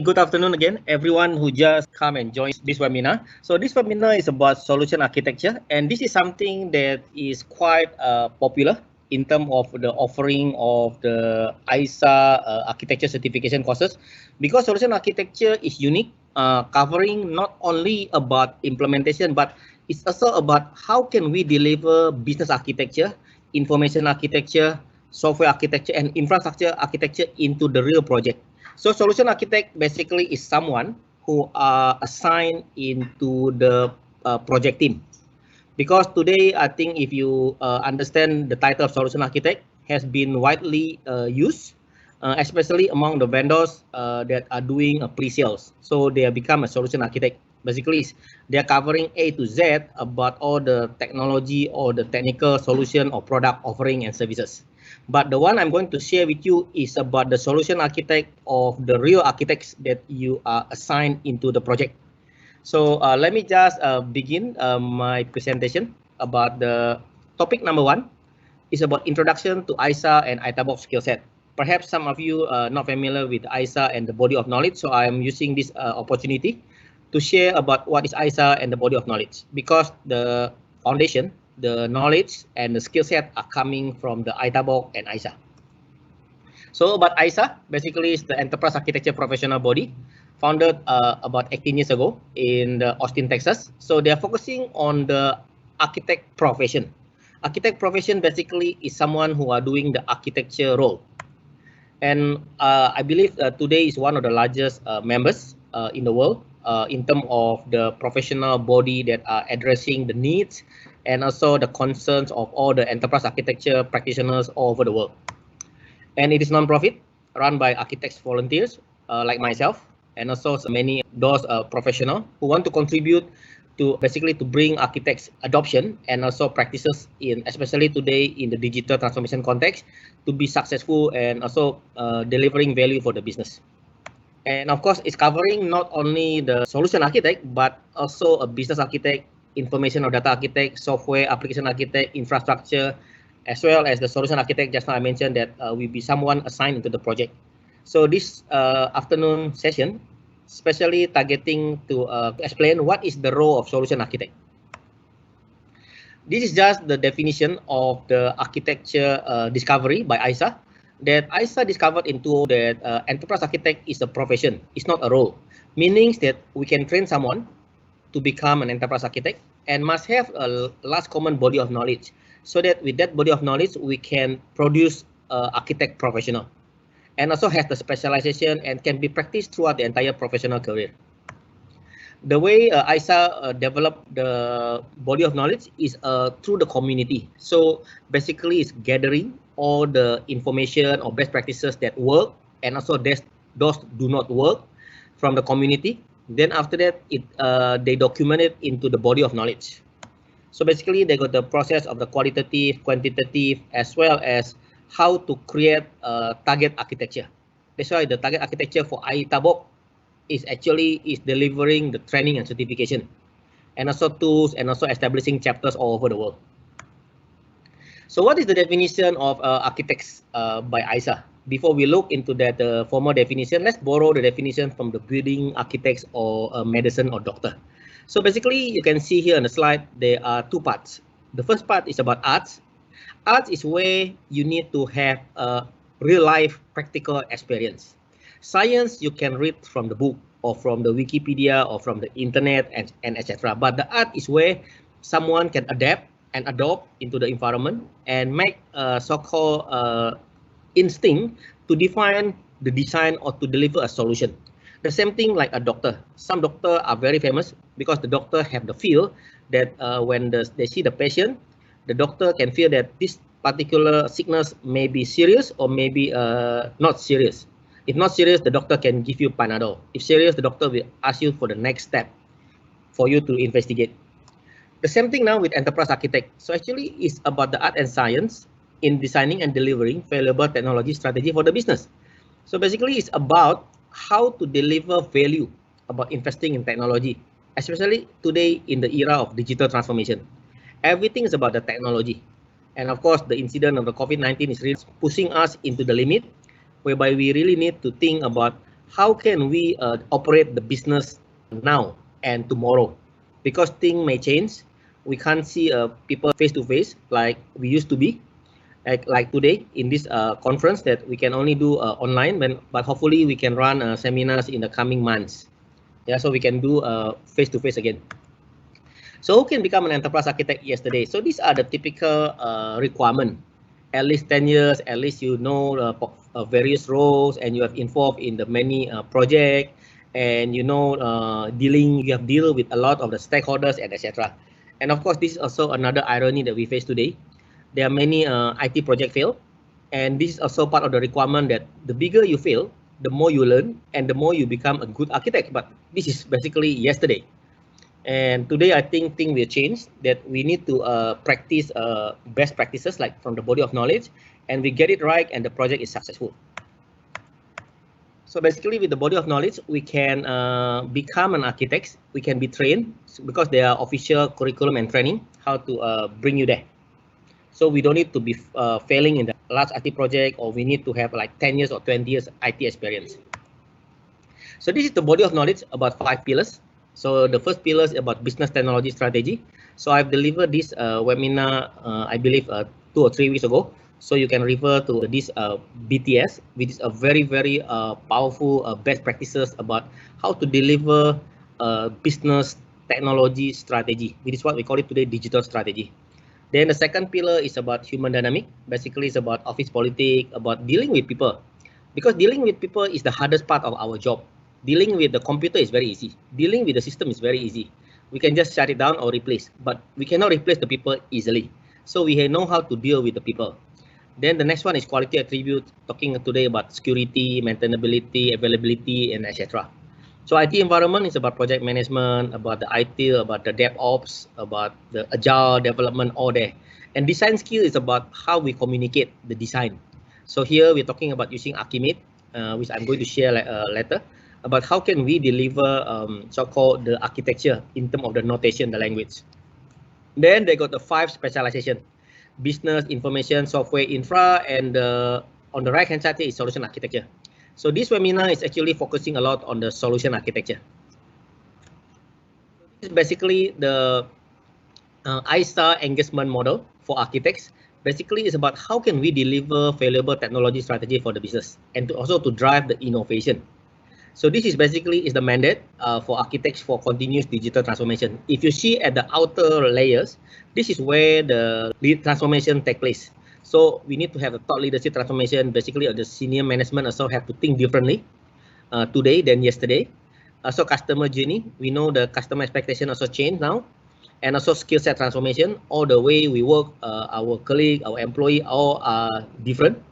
good afternoon again, everyone who just come and join this webinar. So this webinar is about solution architecture, and this is something that is quite popular in terms of the offering of the ISA architecture certification courses, because solution architecture is unique, covering not only about implementation, but it's also about how can we deliver business architecture, information architecture, software architecture, and infrastructure architecture into the real project. So solution architect basically is someone who are assigned into the project team. Because today, I think if you understand the title of solution architect has been widely used, especially among the vendors that are doing pre-sales. So they have become a solution architect. Basically, they are covering A to Z about all the technology or the technical solution or product offering and services. But the one I'm going to share with you is about the solution architect of the real architects that you are assigned into the project. So let me just begin my presentation about the topic number one is about introduction to ISA and ITABOK skill set. Perhaps some of you are not familiar with ISA and the body of knowledge, so I am using this opportunity to share about what is ISA and the body of knowledge, because the foundation, the knowledge and the skill set are coming from the ITABOK and ISA. So about ISA, basically is the Enterprise Architecture Professional Body, founded about 18 years ago in Austin, Texas. So they are focusing on the architect profession. Architect profession basically is someone who are doing the architecture role. And I believe today is one of the largest members in the world in terms of the professional body that are addressing the needs and also the concerns of all the enterprise architecture practitioners all over the world. And it is non-profit, run by architects volunteers like myself, and also many those professionals who want to contribute to basically to bring architects adoption and also practices in, especially today in the digital transformation context, to be successful and also delivering value for the business. And of course, it's covering not only the solution architect, but also a business architect, information or data architect, software application architect, infrastructure, as well as the solution architect. Just now I mentioned that will be someone assigned into the project. So this afternoon session, especially targeting to explain what is the role of solution architect. This is just the definition of the architecture discovery by ISA. That ISA discovered into that enterprise architect is a profession, it's not a role. Meaning that we can train someone to become an enterprise architect and must have a large common body of knowledge, so that with that body of knowledge we can produce architect professional, and also has the specialization and can be practiced throughout the entire professional career. The way ISA developed the body of knowledge is through the community. So basically it's gathering all the information or best practices that work and also those do not work from the community. Then after that, they document it into the body of knowledge. So basically they got the process of the qualitative, quantitative, as well as how to create target architecture. That's why the target architecture for ITABOK is delivering the training and certification, and also tools, and also establishing chapters all over the world. So what is the definition of architects by ISA? Before we look into that formal definition, let's borrow the definition from the building architects or medicine or doctor. So basically, you can see here on the slide, there are two parts. The first part is about arts. Arts is where you need to have a real life practical experience. Science, you can read from the book or from the Wikipedia or from the internet and etc. But the art is where someone can adapt and adopt into the environment and make a so-called instinct to define the design or to deliver a solution. The same thing like a doctor. Some doctors are very famous because the doctor have the feel that when they see the patient, the doctor can feel that this particular sickness may be serious or maybe not serious. If not serious, the doctor can give you Panadol. If serious, the doctor will ask you for the next step for you to investigate. The same thing now with enterprise architect. So actually it's about the art and science in designing and delivering valuable technology strategy for the business. So basically it's about how to deliver value about investing in technology, especially today in the era of digital transformation. Everything is about the technology. And of course, the incident of the COVID-19 is really pushing us into the limit, whereby we really need to think about how can we operate the business now and tomorrow, because things may change. We can't see people face to face like we used to be, like today in this conference that we can only do online, but hopefully we can run seminars in the coming months. Yeah, so we can do face to face again. So who can become an enterprise architect yesterday? So these are the typical requirement. At least 10 years, at least you know various roles, and you have involved in the many projects, and you know you have deal with a lot of the stakeholders and etc. And of course, this is also another irony that we face today. There are many IT project fail, and this is also part of the requirement that the bigger you fail, the more you learn, and the more you become a good architect. But this is basically yesterday. And today, I think things will change, that we need to practice best practices like from the body of knowledge, and we get it right, and the project is successful. So basically, with the body of knowledge, we can become an architect. We can be trained because there are official curriculum and training how to bring you there. So we don't need to be failing in the large IT project, or we need to have like 10 years or 20 years IT experience. So this is the body of knowledge about 5 pillars. So the first pillar is about business technology strategy. So I've delivered this webinar, I believe 2 or 3 weeks ago. So you can refer to this BTS, which is a very, very powerful best practices about how to deliver business technology strategy, which is what we call it today, digital strategy. Then the second pillar is about human dynamic. Basically, it's about office politics, about dealing with people. Because dealing with people is the hardest part of our job. Dealing with the computer is very easy. Dealing with the system is very easy. We can just shut it down or replace, but we cannot replace the people easily. So we know how to deal with the people. Then the next one is quality attribute, talking today about security, maintainability, availability, and etc. So IT environment is about project management, about the IT, about the DevOps, about the agile development, all there. And design skill is about how we communicate the design. So here we're talking about using Archimate, which I'm going to share later, about how can we deliver so-called the architecture in terms of the notation, the language. Then they got the 5 specialization: business, information, software, infra, and on the right-hand side here is solution architecture. So this webinar is actually focusing a lot on the solution architecture. This is basically the ISTAR engagement model for architects. Basically, it's about how can we deliver valuable technology strategy for the business, and also to drive the innovation. So this is basically is the mandate for architects for continuous digital transformation. If you see at the outer layers, this is where the lead transformation take place. So we need to have a thought leadership transformation. Basically, the senior management also have to think differently today than yesterday. Also customer journey, we know the customer expectation also change now. And also skill set transformation, all the way we work, our colleague, our employee, all are different.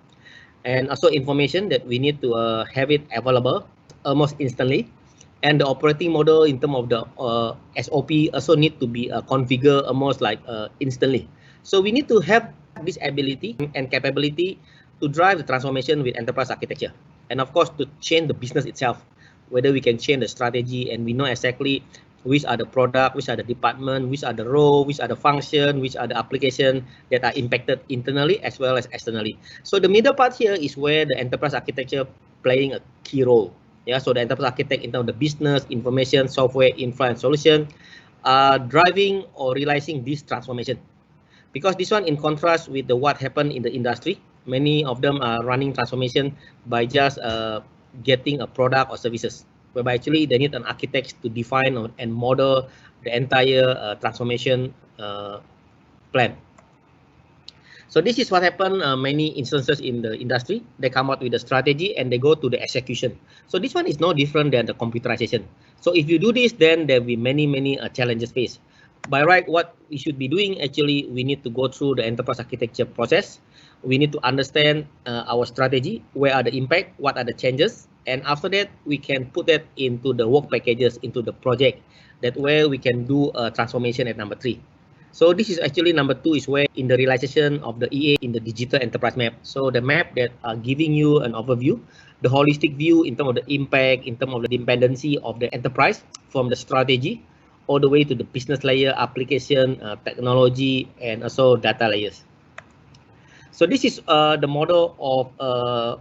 And also information that we need to have it available almost instantly, and the operating model in terms of the SOP also need to be configured almost like instantly. So we need to have this ability and capability to drive the transformation with enterprise architecture, and of course to change the business itself, whether we can change the strategy, and we know exactly which are the product, which are the department, which are the role, which are the function, which are the application that are impacted internally as well as externally. So the middle part here is where the enterprise architecture playing a key role. Yeah, so the enterprise architect in terms of the business, information, software, infra, and solution are driving or realizing this transformation. Because this one, in contrast with what happened in the industry, many of them are running transformation by just getting a product or services, whereby actually they need an architect to define and model the entire transformation plan. So this is what happened many instances in the industry. They come out with a strategy and they go to the execution. So this one is no different than the computerization. So if you do this, then there will be many challenges faced. By right, what we should be doing, actually, we need to go through the enterprise architecture process. We need to understand our strategy, where are the impact, what are the changes, and after that, we can put that into the work packages, into the project, that where we can do a transformation at number 3. So this is actually number 2 is where in the realization of the EA in the digital enterprise map. So the map that are giving you an overview, the holistic view in terms of the impact, in terms of the dependency of the enterprise from the strategy all the way to the business layer, application, technology, and also data layers. So this is the model of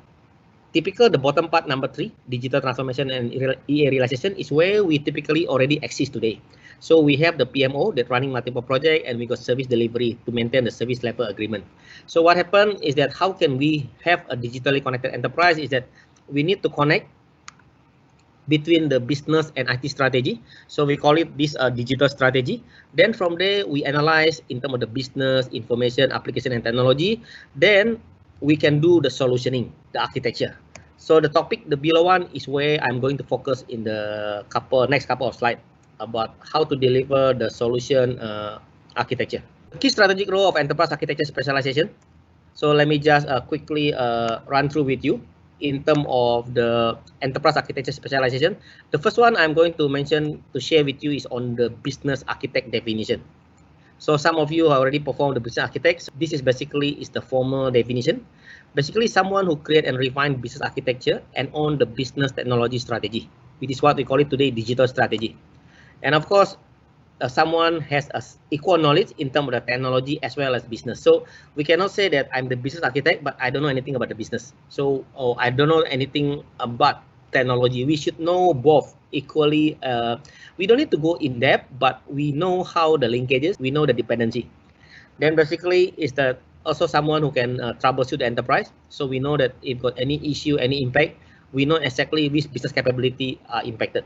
Typical, the bottom part, number 3, digital transformation and EA realization, is where we typically already exist today. So we have the PMO that running multiple projects, and we got service delivery to maintain the service level agreement. So what happened is that how can we have a digitally connected enterprise is that we need to connect between the business and IT strategy. So we call it this digital strategy. Then from there, we analyze in terms of the business, information, application, and technology. Then we can do the solutioning, the architecture. So the topic, the below one, is where I'm going to focus in the next couple of slides about how to deliver the solution architecture. Key strategic role of enterprise architecture specialization. So let me just quickly run through with you in terms of the enterprise architecture specialization. The first one I'm going to mention to share with you is on the business architect definition. So some of you already performed the business architects. This is basically the formal definition. Basically, someone who create and refine business architecture and own the business technology strategy, which is what we call it today, digital strategy. And of course, someone has equal knowledge in terms of the technology as well as business. So we cannot say that I'm the business architect, but I don't know anything about the business. So I don't know anything about technology. We should know both equally. We don't need to go in depth, but we know how the linkages, we know the dependency. Then basically is that also someone who can troubleshoot the enterprise. So we know that if got any issue, any impact, we know exactly which business capability are impacted.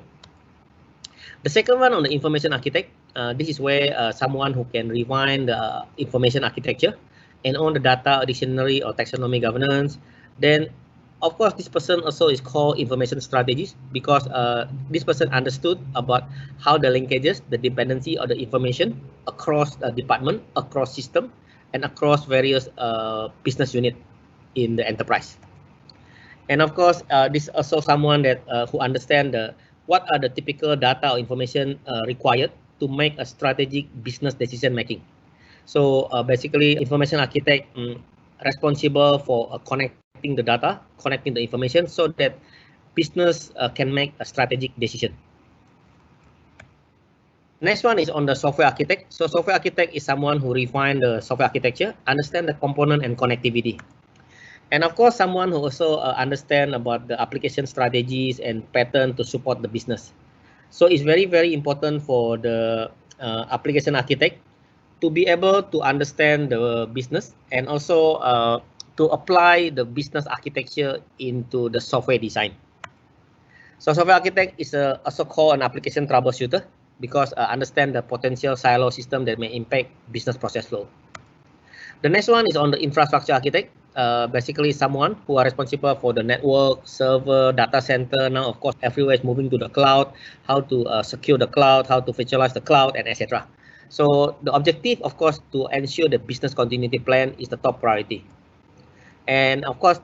The second one on the information architect, this is where someone who can refine the information architecture and own the data dictionary or taxonomy governance. Then, of course, this person also is called information strategist because this person understood about how the linkages, the dependency of the information across the department, across system, and across various business unit in the enterprise. And of course, this is also someone that who understand what are the typical data or information required to make a strategic business decision making. So basically, information architect responsible for connecting the data, connecting the information so that business can make a strategic decision. Next one is on the software architect. So software architect is someone who refine the software architecture, understand the component and connectivity. And of course, someone who also understand about the application strategies and pattern to support the business. So it's very, very important for the application architect to be able to understand the business and also to apply the business architecture into the software design. So software architect is also called an application troubleshooter because understand the potential silo system that may impact business process flow. The next one is on the infrastructure architect. Basically someone who are responsible for the network, server, data center. Now, of course, everywhere is moving to the cloud, how to secure the cloud, how to virtualize the cloud, and etc. So the objective, of course, to ensure the business continuity plan is the top priority. And of course,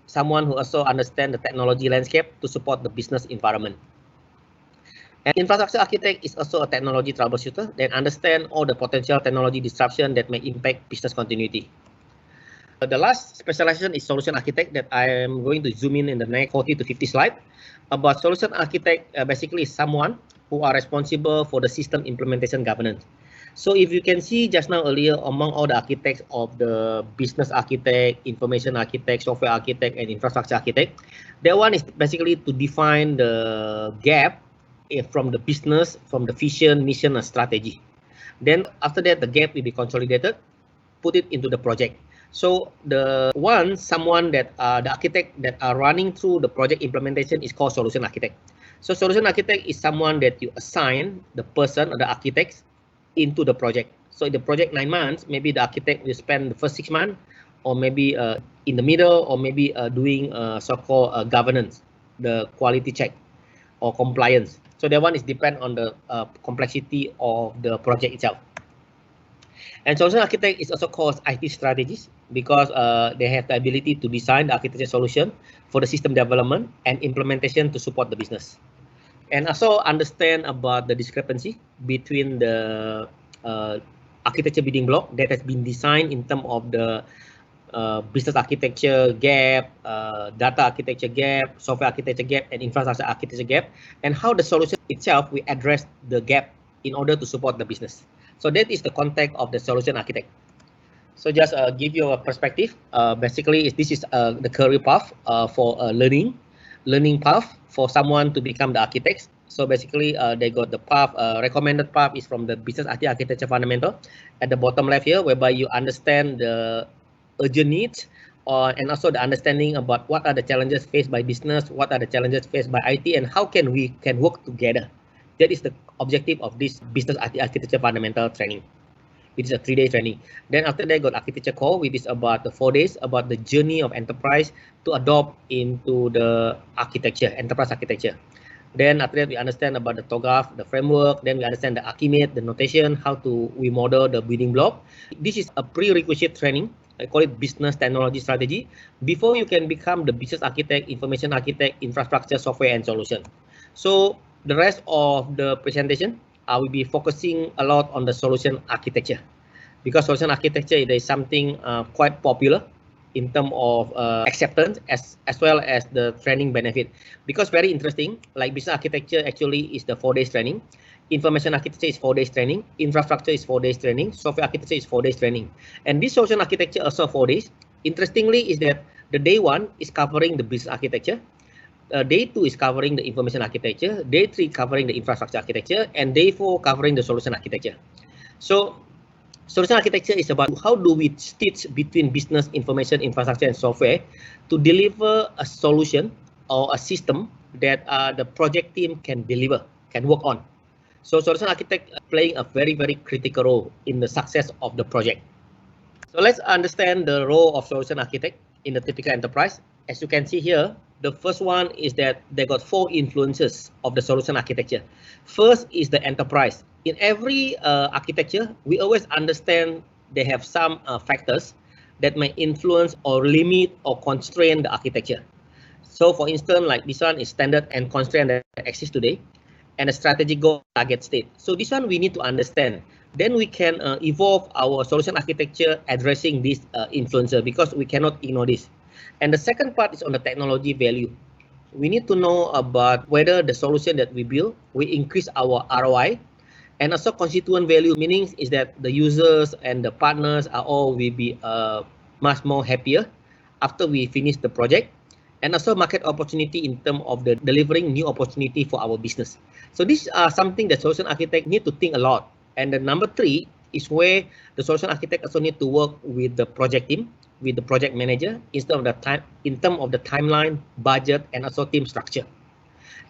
someone who also understands the technology landscape to support the business environment. And infrastructure architect is also a technology troubleshooter that understand all the potential technology disruption that may impact business continuity. The last specialization is solution architect that I am going to zoom in the next 40 to 50 slides. About solution architect, basically is someone who are responsible for the system implementation governance. So if you can see just now earlier, among all the architects of the business architect, information architect, software architect, and infrastructure architect, that one is basically to define the gap from the business, from the vision, mission, and strategy. Then after that, the gap will be consolidated, put it into the project. So someone that the architect that are running through the project implementation is called solution architect. So solution architect is someone that you assign the person or the architects into the project. So in the project 9 months, maybe the architect will spend the first 6 months, or maybe in the middle, or maybe doing so-called governance, the quality check or compliance. So that one is depend on the complexity of the project itself. And solution architect is also called IT strategist because they have the ability to design the architecture solution for the system development and implementation to support the business. And also understand about the discrepancy between the architecture building block that has been designed in terms of the business architecture gap, data architecture gap, software architecture gap, and infrastructure architecture gap, and how the solution itself will address the gap in order to support the business. So that is the context of the solution architect. So just give you a perspective. Basically, this is the career path for learning path for someone to become the architects. So basically, they got the path. Recommended path is from the business architecture fundamental at the bottom left here, whereby you understand the urgent needs, and also the understanding about what are the challenges faced by business, what are the challenges faced by IT, and how can we work together. That is the objective of this business architecture fundamental training. It is a 3-day training. Then after that, got architecture core, which is about the 4 days, about the journey of enterprise to adopt into the architecture, enterprise architecture. Then after that, we understand about the TOGAF, the framework. Then we understand the Archimate, the notation, how to we model the building block. This is a prerequisite training. I call it business technology strategy. Before you can become the business architect, information architect, infrastructure, software, and solution. So the rest of the presentation, I will be focusing a lot on the solution architecture, because solution architecture is something quite popular in terms of acceptance as well as the training benefit. Because very interesting, like business architecture actually is the 4 days training, information architecture is 4 days training, infrastructure is 4 days training, software architecture is 4 days training, and this solution architecture also 4 days. Interestingly, is that the day 1 is covering the business architecture. Day 2 is covering the information architecture, day 3 covering the infrastructure architecture, and day 4 covering the solution architecture. So solution architecture is about how do we stitch between business, information, infrastructure, and software to deliver a solution or a system that the project team can deliver, can work on. So solution architect playing a very, very critical role in the success of the project. So let's understand the role of solution architect in the typical enterprise. As you can see here, the first one is that they got 4 influences of the solution architecture. First is the enterprise. In every architecture, we always understand they have some factors that may influence or limit or constrain the architecture. So for instance, like this one is standard and constraint that exists today, and a strategic goal target state. So this one we need to understand. Then we can evolve our solution architecture addressing this influencer, because we cannot ignore this. And the second part is on the technology value. We need to know about whether the solution that we build will increase our ROI, and also constituent value, meaning is that the users and the partners are all will be much more happier after we finish the project, and also market opportunity in terms of the delivering new opportunity for our business. So these are something that solution architect need to think a lot. And the number 3 is where the solution architect also need to work with the project team, with the project manager, instead of the time in terms of the timeline, budget, and also team structure.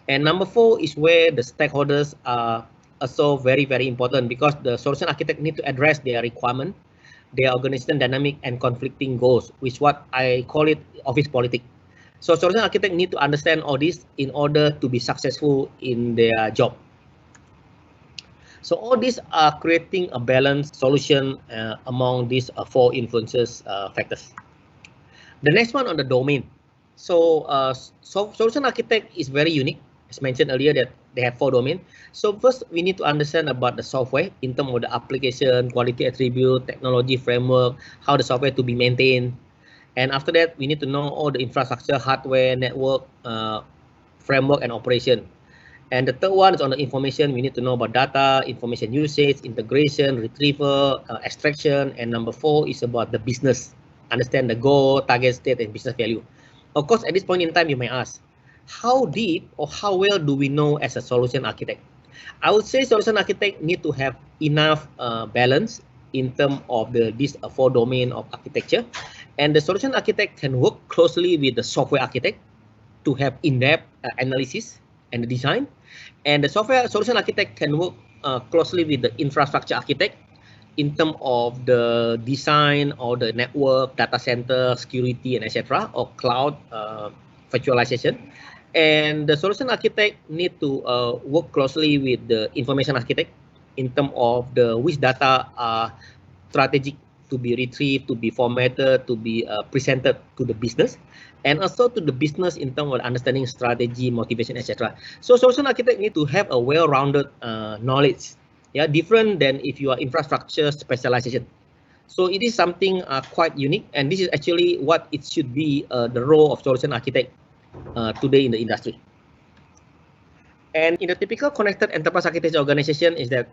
And number 4 is where the stakeholders are also very, very important, because the solution architect need to address their requirement, their organization dynamic, and conflicting goals, which what I call it office politics. So solution architect need to understand all this in order to be successful in their job. So all these are creating a balanced solution among these 4 influences factors. The next one on the domain. So solution architect is very unique. As mentioned earlier, that they have 4 domains. So first, we need to understand about the software in terms of the application, quality attribute, technology framework, how the software to be maintained. And after that, we need to know all the infrastructure, hardware, network, framework, and operation. And the third one is on the information. We need to know about data, information usage, integration, retrieval, extraction. And number 4 is about the business. Understand the goal, target state, and business value. Of course, at this point in time, you may ask, how deep or how well do we know as a solution architect? I would say solution architect need to have enough balance in terms of this 4 domain of architecture. And the solution architect can work closely with the software architect to have in-depth analysis and the design. And the software solution architect can work closely with the infrastructure architect in terms of the design or the network, data center, security, and etc., or cloud virtualization. And the solution architect need to work closely with the information architect in terms of the which data are strategic to be retrieved, to be formatted, to be presented to the business, and also to the business in terms of understanding strategy, motivation, etc. So solution architect need to have a well-rounded knowledge, yeah, different than if you are infrastructure specialization. So it is something quite unique, and this is actually what it should be the role of solution architect today in the industry. And in the typical connected enterprise architecture organization is that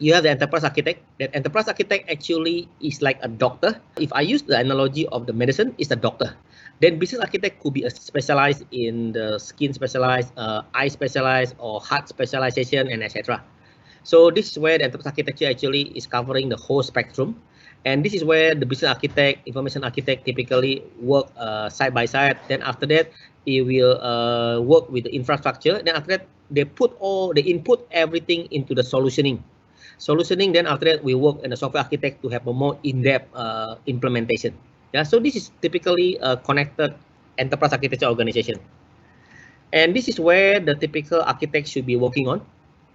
you have the enterprise architect. That enterprise architect actually is like a doctor. If I use the analogy of the medicine, is a doctor. Then business architect could be a specialized in the skin specialized, eye specialized, or heart specialization, and etc. So this is where the enterprise architecture actually is covering the whole spectrum. And this is where the business architect, information architect typically work side by side. Then after that, it will work with the infrastructure. Then after that, they input everything into the solutioning. Then after that, we work in the software architect to have a more in-depth implementation. Yeah, so this is typically a connected enterprise architecture organization. And this is where the typical architect should be working on.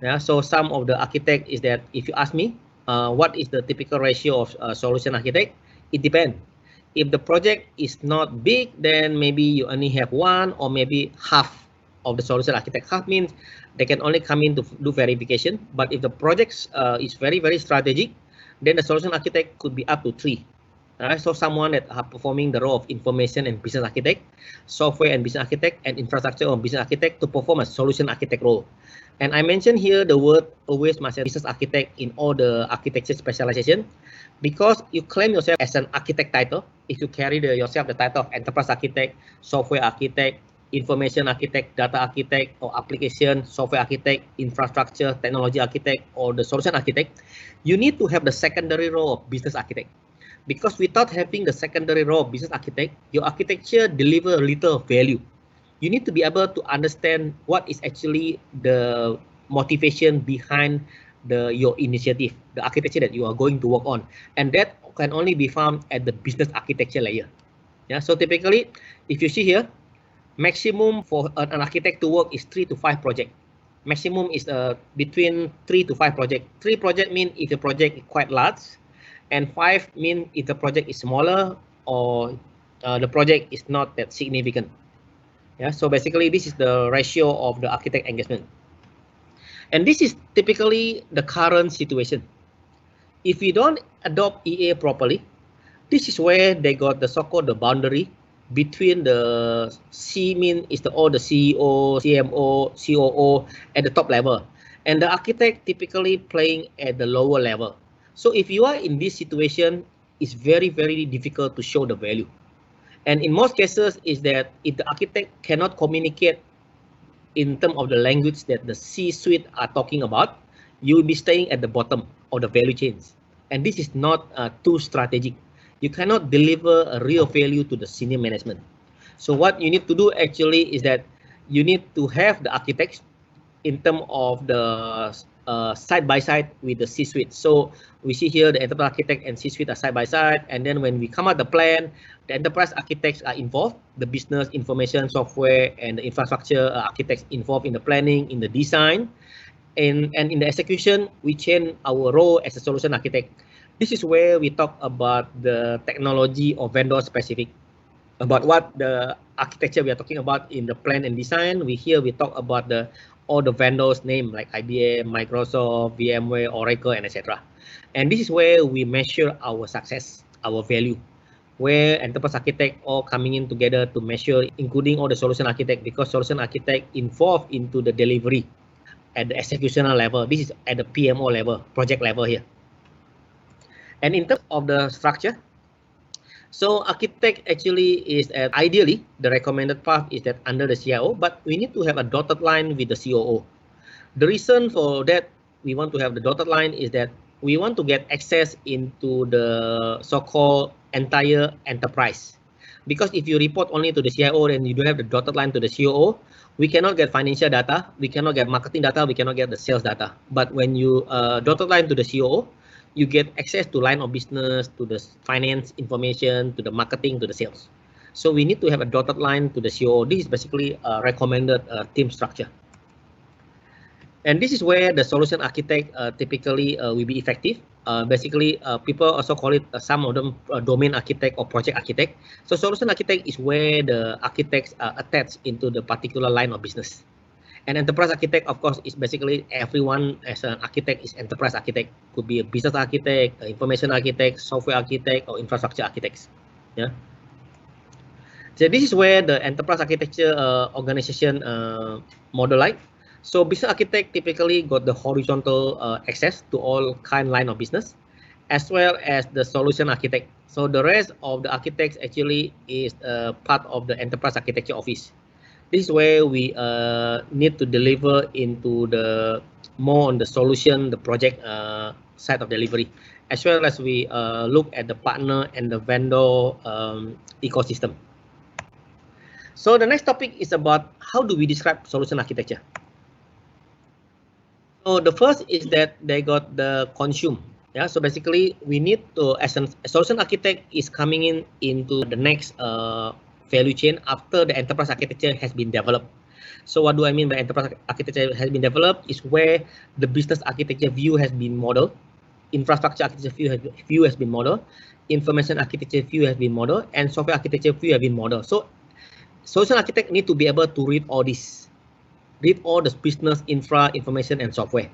Yeah, so some of the architect is that if you ask me, what is the typical ratio of solution architect? It depends. If the project is not big, then maybe you only have one or maybe half of the solution architect. Half means they can only come in to do verification. But if the project is very, very strategic, then the solution architect could be up to 3. So someone that are performing the role of information and business architect, software and business architect, and infrastructure or business architect to perform a solution architect role. And I mentioned here the word always must have business architect in all the architecture specialization, because you claim yourself as an architect title. If you carry yourself the title of enterprise architect, software architect, information architect, data architect, or application software architect, infrastructure, technology architect, or the solution architect, you need to have the secondary role of business architect. Because without having the secondary role of business architect, your architecture deliver little value. You need to be able to understand what is actually the motivation behind your initiative, the architecture that you are going to work on. And that can only be found at the business architecture layer. Yeah, so typically, if you see here, maximum for an architect to work is 3 to 5 projects. Maximum is between 3 to 5 projects. 3 projects mean if the project is quite large, and 5 mean if the project is smaller or the project is not that significant. Yeah, so basically this is the ratio of the architect engagement. And this is typically the current situation. If we don't adopt EA properly, this is where they got the so-called the boundary between the C mean is all the CEO, CMO, COO at the top level, and the architect typically playing at the lower level. So if you are in this situation, it's very, very difficult to show the value. And in most cases is that if the architect cannot communicate in terms of the language that the C-suite are talking about, you will be staying at the bottom of the value chains. And this is not too strategic. You cannot deliver a real value to the senior management. So what you need to do actually is that you need to have the architects in terms of the side by side with the C-suite. So we see here the enterprise architect and C-suite are side by side, and then when we come out the plan, the enterprise architects are involved, the business information software and the infrastructure architects involved in the planning, in the design, and in the execution, we change our role as a solution architect. This is where we talk about the technology or vendor specific, about what the architecture we are talking about in the plan and design. We talk about all the vendors name like IBM, Microsoft, VMware, Oracle, and etc. And this is where we measure our success, our value, where enterprise architect all coming in together to measure, including all the solution architect, because solution architect involved into the delivery at the executional level. This is at the PMO level, project level here. And in terms of the structure, so architect actually is ideally the recommended path is that under the CIO, but we need to have a dotted line with the COO. The reason for that we want to have the dotted line is that we want to get access into the so-called entire enterprise. Because if you report only to the CIO and you don't have the dotted line to the COO, we cannot get financial data, we cannot get marketing data, we cannot get the sales data. But when you dotted line to the COO, you get access to line of business, to the finance information, to the marketing, to the sales. So we need to have a dotted line to the COO. This is basically a recommended team structure. And this is where the solution architect typically will be effective. Basically, people also call it, some of them, domain architect or project architect. So solution architect is where the architects are attached into the particular line of business. And enterprise architect, of course, is basically everyone as an architect is enterprise architect. Could be a business architect, information architect, software architect, or infrastructure architects. Yeah. So this is where the enterprise architecture organization model like. So business architect typically got the horizontal access to all line of business, as well as the solution architect. So the rest of the architects actually is part of the enterprise architecture office. This is where we need to deliver into the more on the solution, the project side of delivery, as well as we look at the partner and the vendor ecosystem. So the next topic is about how do we describe solution architecture. So the first is that they got the consume. Yeah, so basically we need to, as a solution architect is coming into the next value chain after the enterprise architecture has been developed. So what do I mean by enterprise architecture has been developed is where the business architecture view has been modeled, infrastructure architecture view has been modeled, information architecture view has been modeled, and software architecture view have been modeled. So solution architect need to be able to read all this. Read all the business infra, information, and software.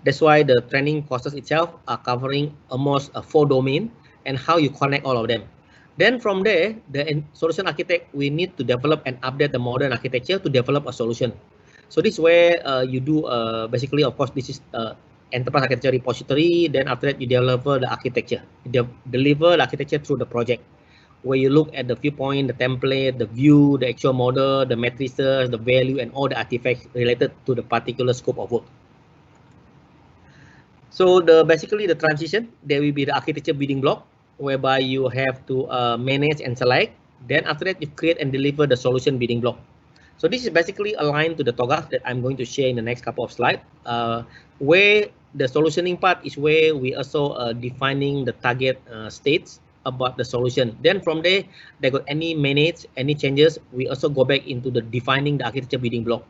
That's why the training courses itself are covering almost 4 domains and how you connect all of them. Then from there, the solution architect, we need to develop and update the modern architecture to develop a solution. So this is where you do basically, of course, this is enterprise architecture repository. Then after that, you deliver the architecture. You deliver the architecture through the project, where you look at the viewpoint, the template, the view, the actual model, the matrices, the value, and all the artifacts related to the particular scope of work. So basically the transition, there will be the architecture building block, whereby you have to manage and select. Then after that, you create and deliver the solution building block. So this is basically aligned to the TOGAF that I'm going to share in the next couple of slides, where the solutioning part is where we also defining the target states about the solution. Then from there, they got any manage, any changes, we also go back into the defining the architecture building block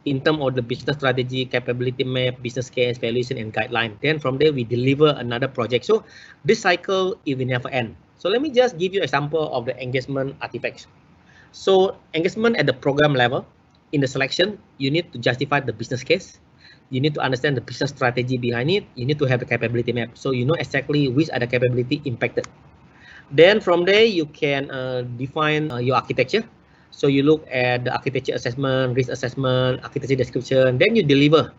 in terms of the business strategy, capability map, business case, valuation, and guideline. Then from there, we deliver another project. So this cycle, it will never end. So let me just give you an example of the engagement artifacts. So engagement at the program level, in the selection, you need to justify the business case. You need to understand the business strategy behind it. You need to have the capability map. So you know exactly which are the capability impacted. Then from there, you can define your architecture. So you look at the architecture assessment, risk assessment, architecture description, then you deliver.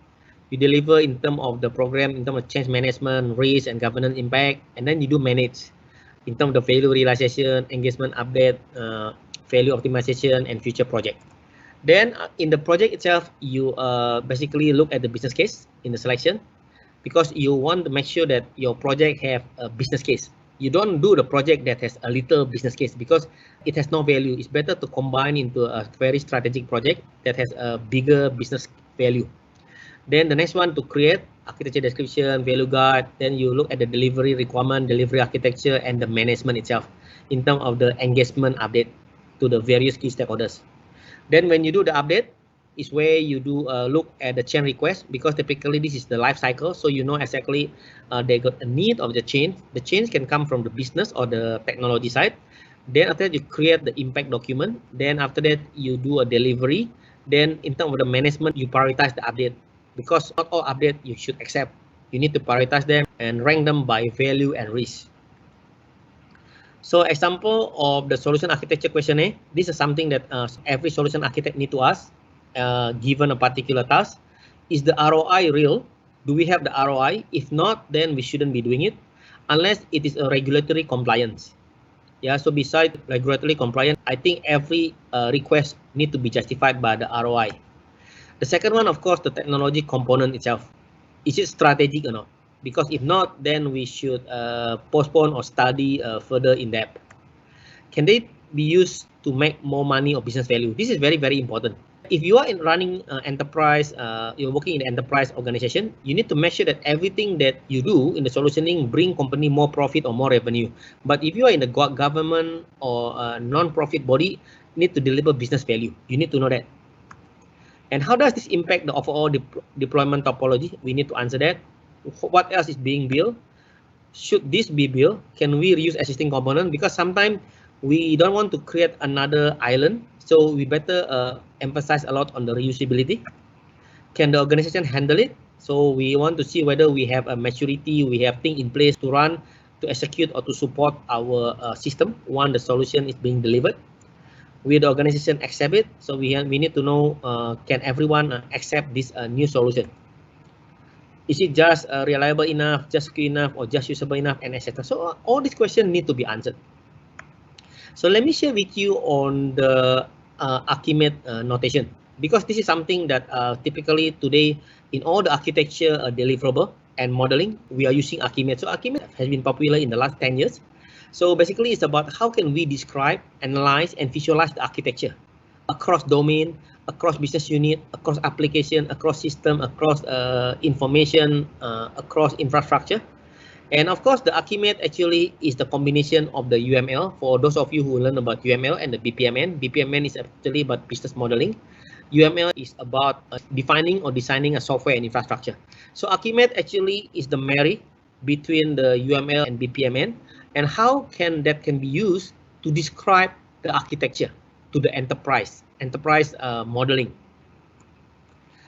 You deliver in terms of the program, in terms of change management, risk and governance impact, and then you do manage in terms of the value realization, engagement update, value optimization, and future project. Then in the project itself, you basically look at the business case in the selection, because you want to make sure that your project have a business case. You don't do the project that has a little business case because it has no value. It's better to combine into a very strategic project that has a bigger business value. Then the next one, to create architecture description, value guide. Then you look at the delivery requirement, delivery architecture, and the management itself in terms of the engagement update to the various key stakeholders. Then when you do the update, is where you do look at the change request, because typically this is the life cycle, so you know exactly they got a need of the change. The change can come from the business or the technology side. Then after that, you create the impact document. Then after that, you do a delivery. Then in terms of the management, you prioritize the update, because not all update you should accept. You need to prioritize them and rank them by value and risk. So example of the solution architecture questionnaire, this is something that every solution architect need to ask. Given a particular task, is the ROI real? Do we have the ROI? If not, then we shouldn't be doing it unless it is a regulatory compliance. Yeah, so besides regulatory compliance, I think every request need to be justified by the ROI. The second one, of course, the technology component itself. Is it strategic or not? Because if not, then we should postpone or study further in depth. Can they be used to make more money or business value? This is very, very important. If you are in running enterprise, you're working in an enterprise organization, you need to make sure that everything that you do in the solutioning bring company more profit or more revenue. But if you are in the government or non-profit body, you need to deliver business value. You need to know that. And how does this impact the overall deployment topology? We need to answer that. What else is being built? Should this be built? Can we reuse existing component? Because sometimes we don't want to create another island, so we better emphasize a lot on the reusability. Can the organization handle it? So we want to see whether we have a maturity, we have things in place to run, to execute, or to support our system once the solution is being delivered. Will the organization accept it? So we need to know, can everyone accept this new solution? Is it just reliable enough, just secure enough, or just usable enough, and etc. So all these questions need to be answered. So let me share with you on the Archimate notation, because this is something that typically today in all the architecture deliverable and modeling, we are using Archimate. So Archimate has been popular in the last 10 years. So basically it's about how can we describe, analyze, and visualize the architecture across domain, across business unit, across application, across system, across information, across infrastructure. And of course, the Archimate actually is the combination of the UML. For those of you who learn about UML and the BPMN, BPMN is actually about business modeling. UML is about defining or designing a software and infrastructure. So Archimate actually is the marry between the UML and BPMN, and how can that can be used to describe the architecture to the enterprise modeling.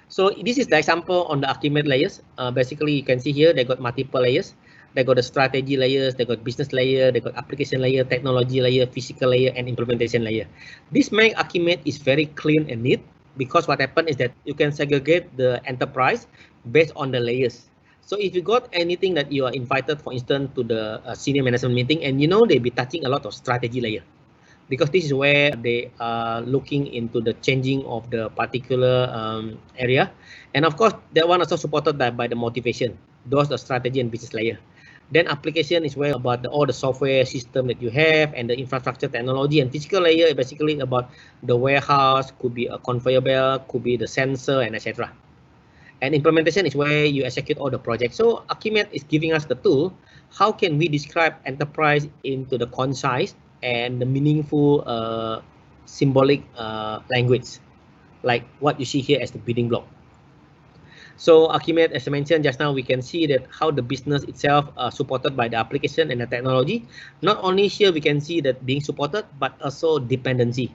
So this is the example on the Archimate layers. Basically, you can see here they got multiple layers. They got the strategy layers, they got business layer, they got application layer, technology layer, physical layer, and implementation layer. This make Archimate is very clean and neat, because what happened is that you can segregate the enterprise based on the layers. So if you got anything that you are invited, for instance, to the senior management meeting, and you know they be touching a lot of strategy layer, because this is where they are looking into the changing of the particular area. And of course, that one also supported by the motivation. Those are strategy and business layer. Then application is where about all the software system that you have, and the infrastructure technology, and physical layer basically about the warehouse, could be a conveyor belt, could be the sensor, and etc. And implementation is where you execute all the projects. So Archimate is giving us the tool. How can we describe enterprise into the concise and the meaningful symbolic language, like what you see here as the building block. So Archimate, as I mentioned just now, we can see that how the business itself supported by the application and the technology. Not only here we can see that being supported, but also dependency.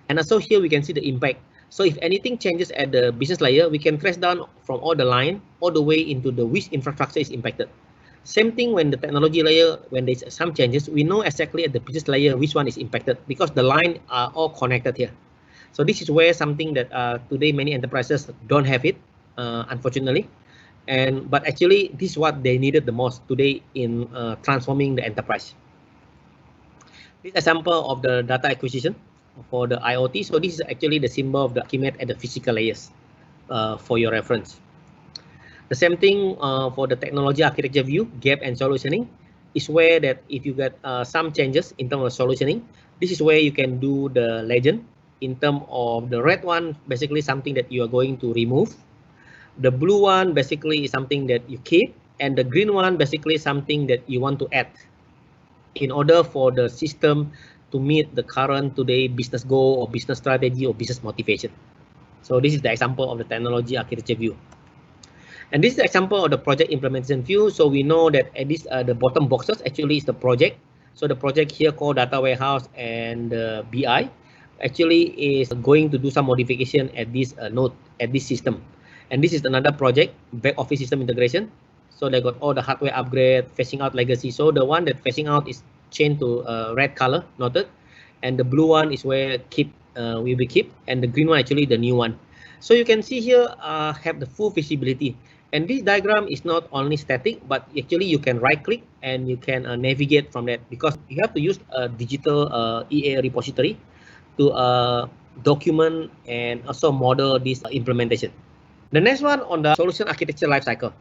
And also here we can see the impact. So if anything changes at the business layer, we can trace down from all the line all the way into the which infrastructure is impacted. Same thing when the technology layer, when there's some changes, we know exactly at the business layer which one is impacted, because the line are all connected here. So this is where something that today many enterprises don't have it, unfortunately. But actually this is what they needed the most today in transforming the enterprise. This example of the data acquisition for the IoT. So this is actually the symbol of the Archimate at the physical layers for your reference. The same thing for the technology architecture view, gap and solutioning, is where that if you get some changes in terms of solutioning, this is where you can do the legend. In terms of the red one, basically something that you are going to remove. The blue one basically is something that you keep, and the green one basically something that you want to add in order for the system to meet the current today business goal or business strategy or business motivation. So this is the example of the technology architecture view. And this is the example of the project implementation view. So we know that at this the bottom boxes actually is the project. So the project here called data warehouse and BI actually is going to do some modification at this node, at this system. And this is another project, back office system integration. So they got all the hardware upgrade, phasing out legacy. So the one that phasing out is changed to red color, noted. And the blue one is where will be kept, and the green one actually the new one. So you can see here have the full visibility. And this diagram is not only static, but actually you can right click and you can navigate from that, because you have to use a digital EA repository to document and also model this implementation. The next one on the solution architecture lifecycle.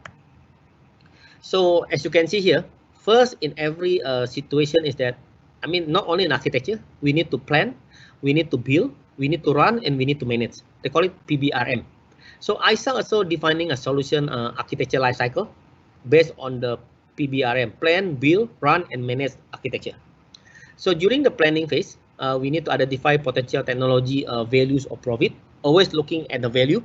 So as you can see here, first in every situation is that, I mean, not only in architecture, we need to plan, we need to build, we need to run, and we need to manage. They call it PBRM. So ISA also defining a solution architecture lifecycle based on the PBRM, plan, build, run, and manage architecture. So during the planning phase, we need to identify potential technology values of profit, always looking at the value.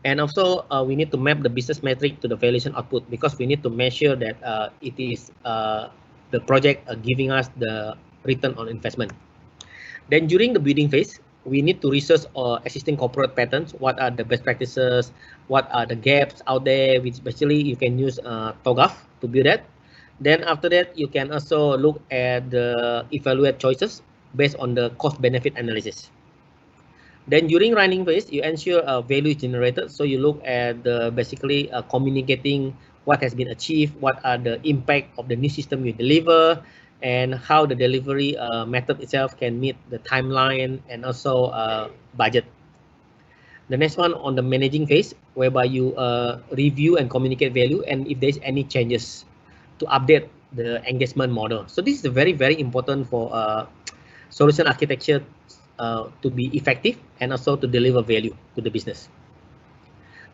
And also we need to map the business metric to the valuation output, because we need to measure that it is the project giving us the return on investment. Then during the building phase, we need to research existing corporate patterns. What are the best practices? What are the gaps out there? Which basically you can use TOGAF to build that. Then after that, you can also look at the evaluate choices based on the cost benefit analysis. Then during running phase, you ensure value is generated. So you look at basically communicating what has been achieved, what are the impact of the new system you deliver, and how the delivery method itself can meet the timeline and also budget. The next one on the managing phase, whereby you review and communicate value, and if there's any changes to update the engagement model. So this is very, very important for solution architecture to be effective and also to deliver value to the business.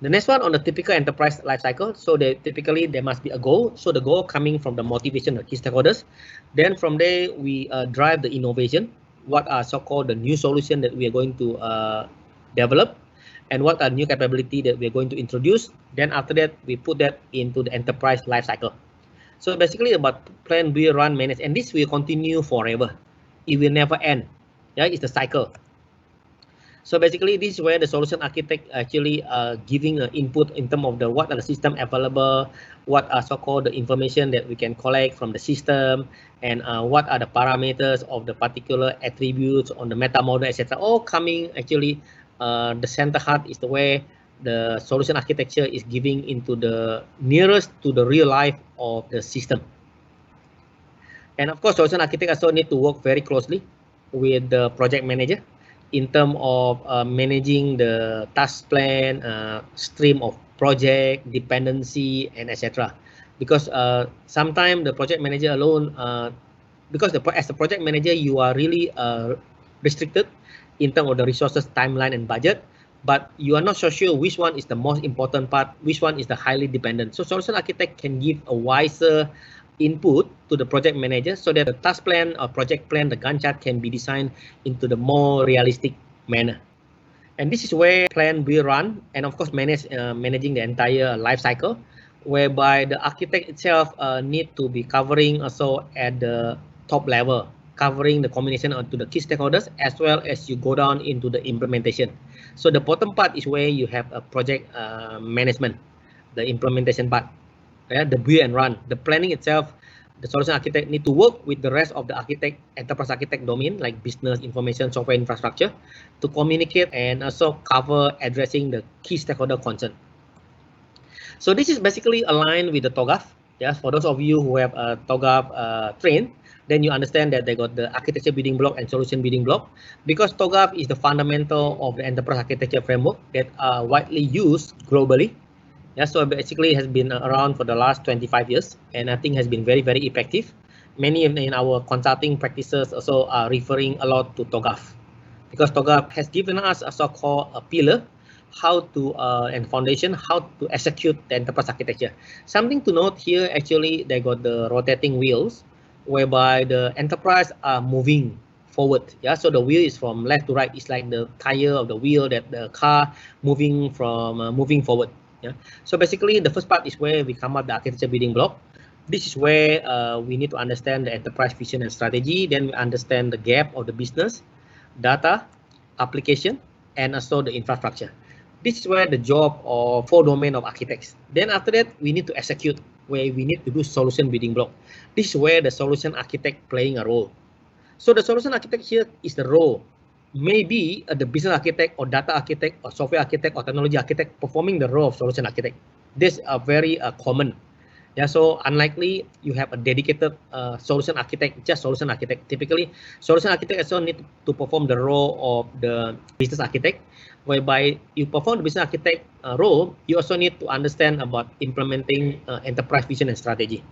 The next one on the typical enterprise lifecycle. So typically there must be a goal. So the goal coming from the motivation of key stakeholders. Then from there we drive the innovation. What are so-called the new solution that we are going to develop, and what are new capability that we are going to introduce. Then after that we put that into the enterprise lifecycle. So basically about plan, build, run, manage, and this will continue forever. It will never end. Yeah, it's the cycle. So basically, this is where the solution architect actually giving an input in terms of the what are the system available, what are so-called the information that we can collect from the system, and what are the parameters of the particular attributes on the meta model, etc. All coming actually, the center heart is the way the solution architecture is giving into the nearest to the real life of the system. And of course, solution architect also need to work very closely with the project manager in terms of managing the task plan, stream of project, dependency, and etc. Because sometimes the project manager alone, because as a project manager, you are really restricted in terms of the resources, timeline, and budget, but you are not so sure which one is the most important part, which one is the highly dependent. So solution architect can give a wiser input to the project manager so that the task plan or project plan, the Gantt chart, can be designed into the more realistic manner. And this is where plan will run, and of course managing the entire life cycle, whereby the architect itself need to be covering also at the top level, covering the communication to the key stakeholders as well as you go down into the implementation. So the bottom part is where you have a project management, the implementation part. The build and run, the planning itself, the solution architect need to work with the rest of the enterprise architect domain like business, information, software, infrastructure to communicate and also cover addressing the key stakeholder concern. So this is basically aligned with the TOGAF. Yes, for those of you who have TOGAF trained, then you understand that they got the architecture building block and solution building block, because TOGAF is the fundamental of the enterprise architecture framework that are widely used globally. Yeah, so basically it has been around for the last 25 years, and I think has been very, very effective. Many in our consulting practices also are referring a lot to TOGAF, because TOGAF has given us a so-called a pillar, how to and foundation, how to execute the enterprise architecture. Something to note here, actually, they got the rotating wheels, whereby the enterprise are moving forward. Yeah, so the wheel is from left to right. It's like the tire of the wheel that the car moving from moving forward. Yeah. So basically, the first part is where we come up the architecture building block. This is where we need to understand the enterprise vision and strategy. Then we understand the gap of the business, data, application, and also the infrastructure. This is where the job of 4 domain of architects. Then after that, we need to execute, where we need to do solution building block. This is where the solution architect playing a role. So the solution architect here is the role. Maybe the business architect or data architect or software architect or technology architect performing the role of solution architect. This are very common. Yeah, so unlikely you have a dedicated solution architect, just solution architect. Typically, solution architect also need to perform the role of the business architect, whereby you perform the business architect role, you also need to understand about implementing enterprise vision and strategy.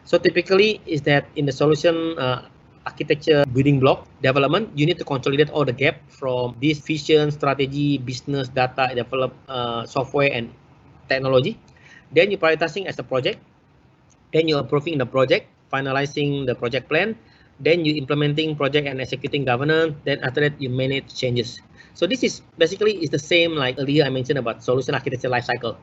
So typically is that in the solution architecture building block development, you need to consolidate all the gap from this vision, strategy, business, data, develop software and technology. Then you're prioritizing as a project. Then you're approving the project, finalizing the project plan. Then you implementing project and executing governance. Then after that, you manage changes. So this is basically is the same like earlier I mentioned about solution architecture lifecycle,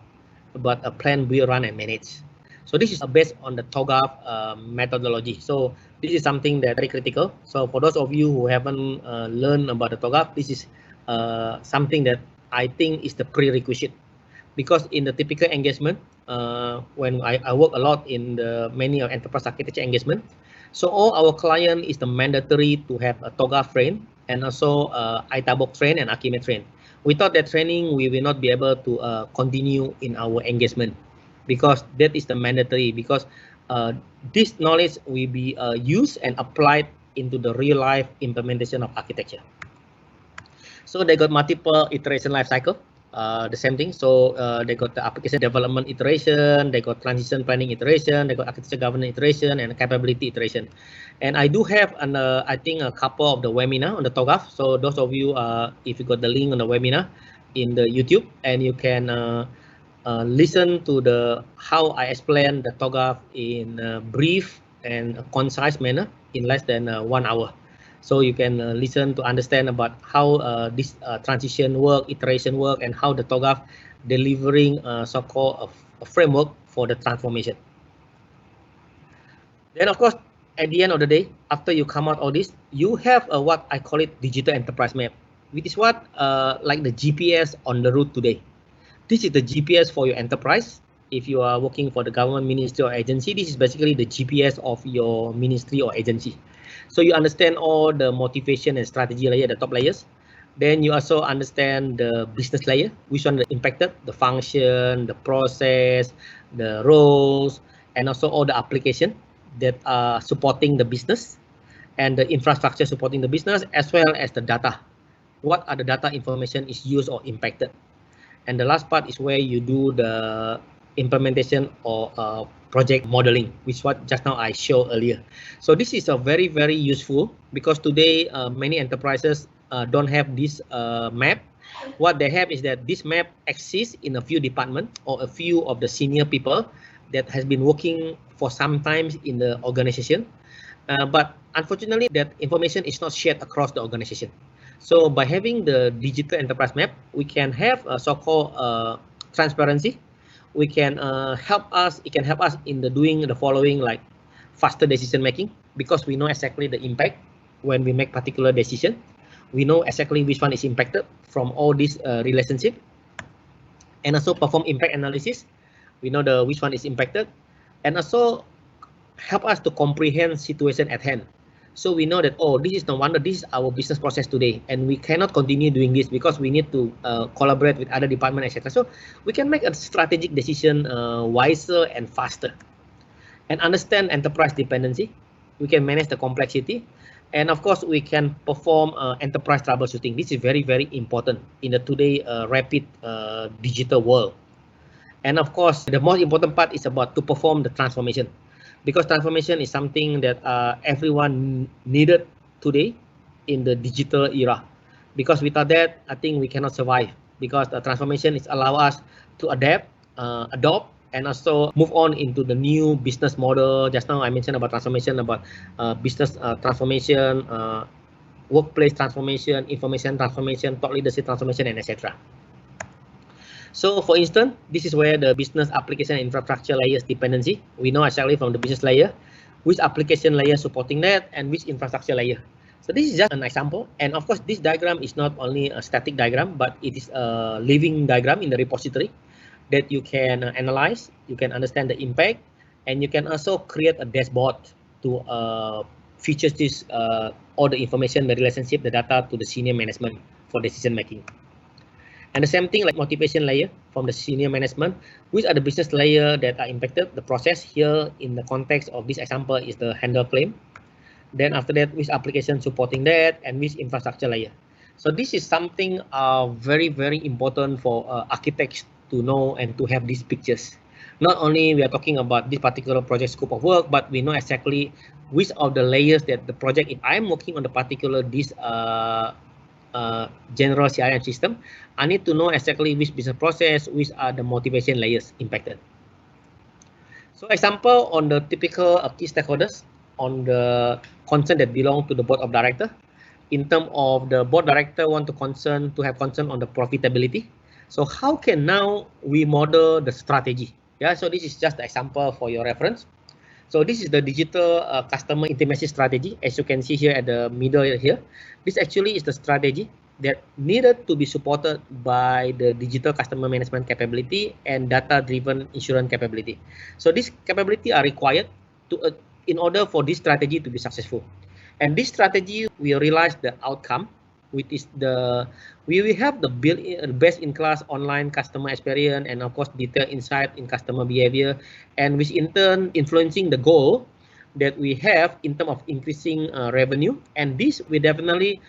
about a plan, build, run, and manage. So this is based on the TOGAF methodology. So this is something that very critical. So for those of you who haven't learned about the TOGAF, this is something that I think is the prerequisite. Because in the typical engagement, when I work a lot in the many enterprise architecture engagement, So all our client is the mandatory to have a TOGAF train and also ITABOK train and Akimet train. Without that training, we will not be able to continue in our engagement because that is the mandatory, because this knowledge will be used and applied into the real life implementation of architecture. So they got multiple iteration life cycle. The same thing. So they got the application development iteration, they got transition planning iteration, they got architecture governance iteration, and capability iteration. And I do have I think a couple of the webinar on the TOGAF. So those of you, if you got the link on the webinar in the YouTube, and you can listen to the how I explain the TOGAF in a brief and a concise manner in less than 1 hour. So you can listen to understand about how this transition work, iteration work, and how the TOGAF delivering so-called a framework for the transformation. Then of course, at the end of the day, after you come out all this, you have what I call it digital enterprise map, which is what like the GPS on the route today. This is the GPS for your enterprise. If you are working for the government, ministry, or agency, this is basically the GPS of your ministry or agency. So you understand all the motivation and strategy layer, the top layers. Then you also understand the business layer, which one impacted, the function, the process, the roles, and also all the application that are supporting the business, and the infrastructure supporting the business, as well as the data. What are the data information is used or impacted? And the last part is where you do the implementation or project modeling, which what just now I showed earlier. So this is a very, very useful, because today many enterprises don't have this map. What they have is that this map exists in a few departments or a few of the senior people that has been working for some time in the organization. But unfortunately, that information is not shared across the organization. So by having the digital enterprise map, we can have a so-called transparency. We can help us. It can help us in the doing the following, like faster decision making, because we know exactly the impact when we make particular decision. We know exactly which one is impacted from all this relationship, and also perform impact analysis. We know the which one is impacted, and also help us to comprehend situation at hand. So we know that, oh, this is no wonder, this is our business process today, and we cannot continue doing this because we need to collaborate with other departments, etc. So we can make a strategic decision wiser and faster, and understand enterprise dependency. We can manage the complexity, and of course we can perform enterprise troubleshooting. This is very, very important in the today rapid digital world. And of course, the most important part is about to perform the transformation, because transformation is something that everyone needed today in the digital era. Because without that, I think we cannot survive, because the transformation is allow us to adapt, adopt, and also move on into the new business model. Just now I mentioned about transformation, about business transformation, workplace transformation, information transformation, thought leadership transformation, and etc. So for instance, this is where the business application and infrastructure layers dependency. We know exactly from the business layer, which application layer supporting that and which infrastructure layer. So this is just an example. And of course, this diagram is not only a static diagram, but it is a living diagram in the repository that you can analyze, you can understand the impact, and you can also create a dashboard to feature this all the information, the relationship, the data to the senior management for decision making. And the same thing like motivation layer from the senior management, which are the business layer that are impacted. The process here in the context of this example is the handle claim. Then after that, which application supporting that, and which infrastructure layer. So this is something very, very important for architects to know and to have these pictures. Not only we are talking about this particular project scope of work, but we know exactly which of the layers that the project, if I'm working on the particular this general CRM system, I need to know exactly which business process, which are the motivation layers impacted. So example on the typical key stakeholders on the concern that belong to the board of director. In terms of the board director want to have concern on the profitability. So how can now we model the strategy? Yeah, so this is just the example for your reference. So this is the digital customer intimacy strategy. As you can see here at the middle here, this actually is the strategy that needed to be supported by the digital customer management capability and data-driven insurance capability. So this capability are required to in order for this strategy to be successful. And this strategy, we realize the outcome, which is we will have the best-in-class online customer experience and of course detailed insight in customer behavior, and which in turn influencing the goal that we have in terms of increasing revenue. And this will definitely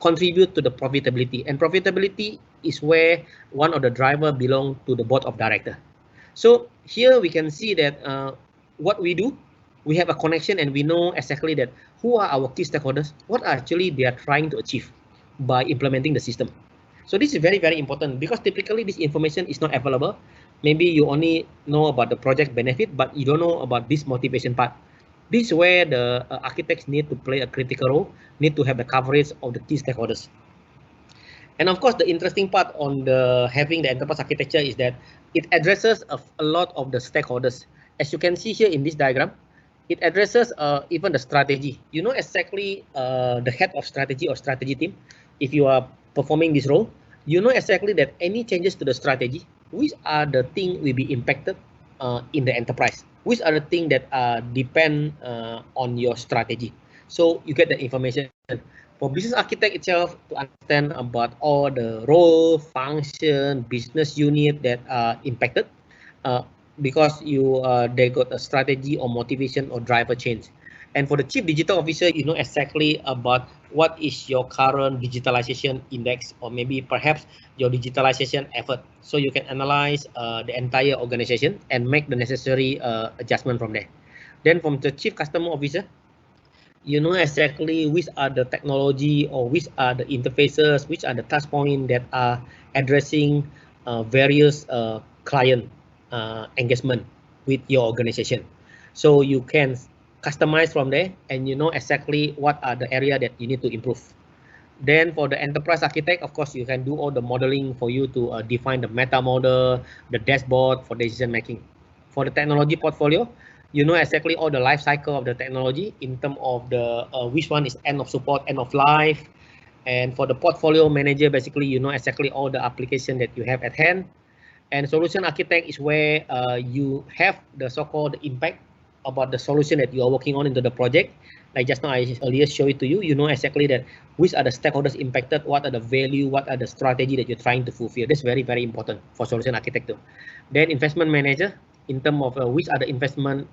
contribute to the profitability. And profitability is where one of the driver belong to the board of director. So here we can see that what we do, we have a connection and we know exactly that who are our key stakeholders, what actually they are trying to achieve by implementing the system. So this is very, very important because typically this information is not available. Maybe you only know about the project benefit, but you don't know about this motivation part. This is where the architects need to play a critical role, need to have the coverage of the key stakeholders. And of course, the interesting part on having the enterprise architecture is that it addresses a lot of the stakeholders. As you can see here in this diagram, it addresses even the strategy. You know exactly the head of strategy or strategy team. If you are performing this role, you know exactly that any changes to the strategy, which are the things will be impacted in the enterprise, which are the things that depend on your strategy. So you get the information. For business architect itself to understand about all the role, function, business unit that are impacted because they got a strategy or motivation or driver change. And for the chief digital officer, you know exactly about what is your current digitalization index or maybe perhaps your digitalization effort. So you can analyze the entire organization and make the necessary adjustment from there. Then from the chief customer officer, you know exactly which are the technology or which are the interfaces, which are the touch points that are addressing various client engagement with your organization. So you can customize from there and you know exactly what are the area that you need to improve. Then for the enterprise architect, of course, you can do all the modeling for you to define the meta model, the dashboard for decision making. For the technology portfolio, you know exactly all the life cycle of the technology in terms of the which one is end of support, end of life. And for the portfolio manager, basically, you know exactly all the application that you have at hand. And solution architect is where you have the so-called impact about the solution that you are working on into the project. Like just now, I earlier showed it to you. You know exactly that which are the stakeholders impacted, what are the value, what are the strategy that you're trying to fulfill. That's very, very important for solution architect too. Then investment manager, in terms of which are the investment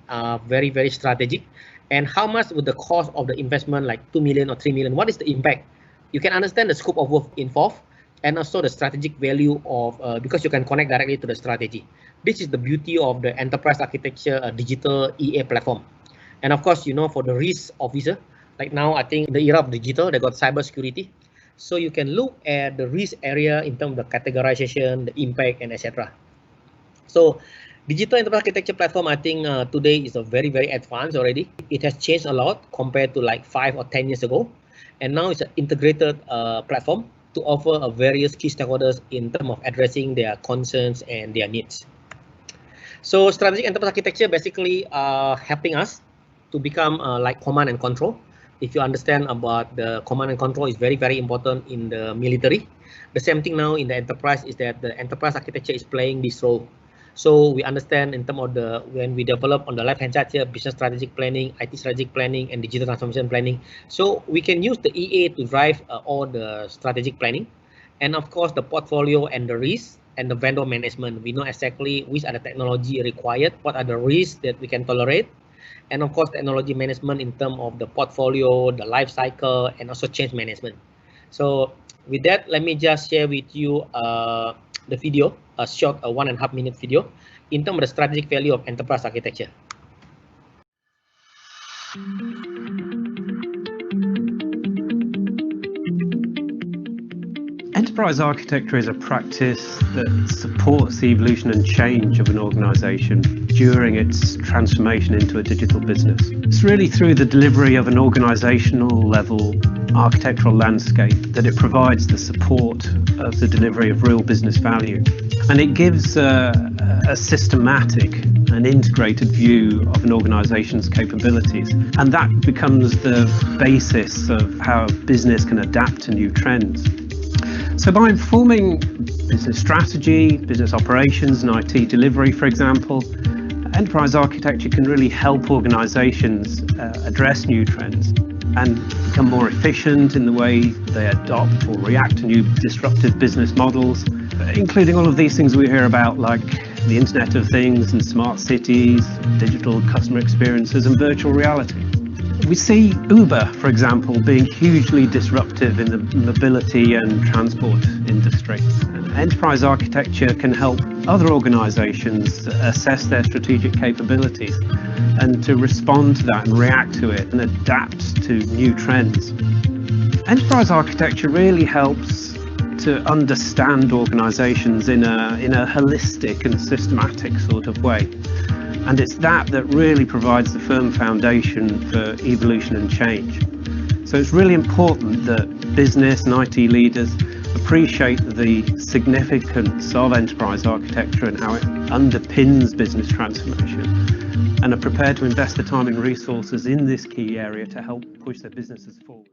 very, very strategic, and how much would the cost of the investment, like 2 million or 3 million, what is the impact? You can understand the scope of work involved and also the strategic value of because you can connect directly to the strategy. This is the beauty of the enterprise architecture digital EA platform. And of course, you know, for the risk officer, like now I think in the era of digital, they got cybersecurity. So you can look at the risk area in terms of the categorization, the impact, and etc. So digital enterprise architecture platform, I think today is a very, very advanced already. It has changed a lot compared to like 5 or 10 years ago. And now it's an integrated platform to offer various key stakeholders in terms of addressing their concerns and their needs. So strategic enterprise architecture basically helping us to become like command and control. If you understand about the command and control is very, very important in the military. The same thing now in the enterprise is that the enterprise architecture is playing this role. So we understand in terms of when we develop on the left-hand side here, business strategic planning, IT strategic planning, and digital transformation planning. So we can use the EA to drive all the strategic planning. And of course, the portfolio and the risk and the vendor management. We know exactly which are the technology required, what are the risks that we can tolerate. And of course, technology management in terms of the portfolio, the life cycle, and also change management. So with that, let me just share with you the video, a short 1.5 minute video in terms of the strategic value of enterprise architecture. Enterprise architecture is a practice that supports the evolution and change of an organization during its transformation into a digital business. It's really through the delivery of an organizational level architectural landscape that it provides the support of the delivery of real business value. And it gives a systematic and integrated view of an organization's capabilities. And that becomes the basis of how business can adapt to new trends. So by informing business strategy, business operations, and IT delivery, for example, Enterprise architecture can really help organizations address new trends and become more efficient in the way they adopt or react to new disruptive business models, including all of these things we hear about, like the Internet of Things and smart cities, digital customer experiences and virtual reality. We see Uber, for example, being hugely disruptive in the mobility and transport industry. Enterprise architecture can help other organizations assess their strategic capabilities and to respond to that and react to it and adapt to new trends. Enterprise architecture really helps to understand organizations in a holistic and systematic sort of way. And it's that really provides the firm foundation for evolution and change. So it's really important that business and IT leaders appreciate the significance of enterprise architecture and how it underpins business transformation, and are prepared to invest the time and resources in this key area to help push their businesses forward.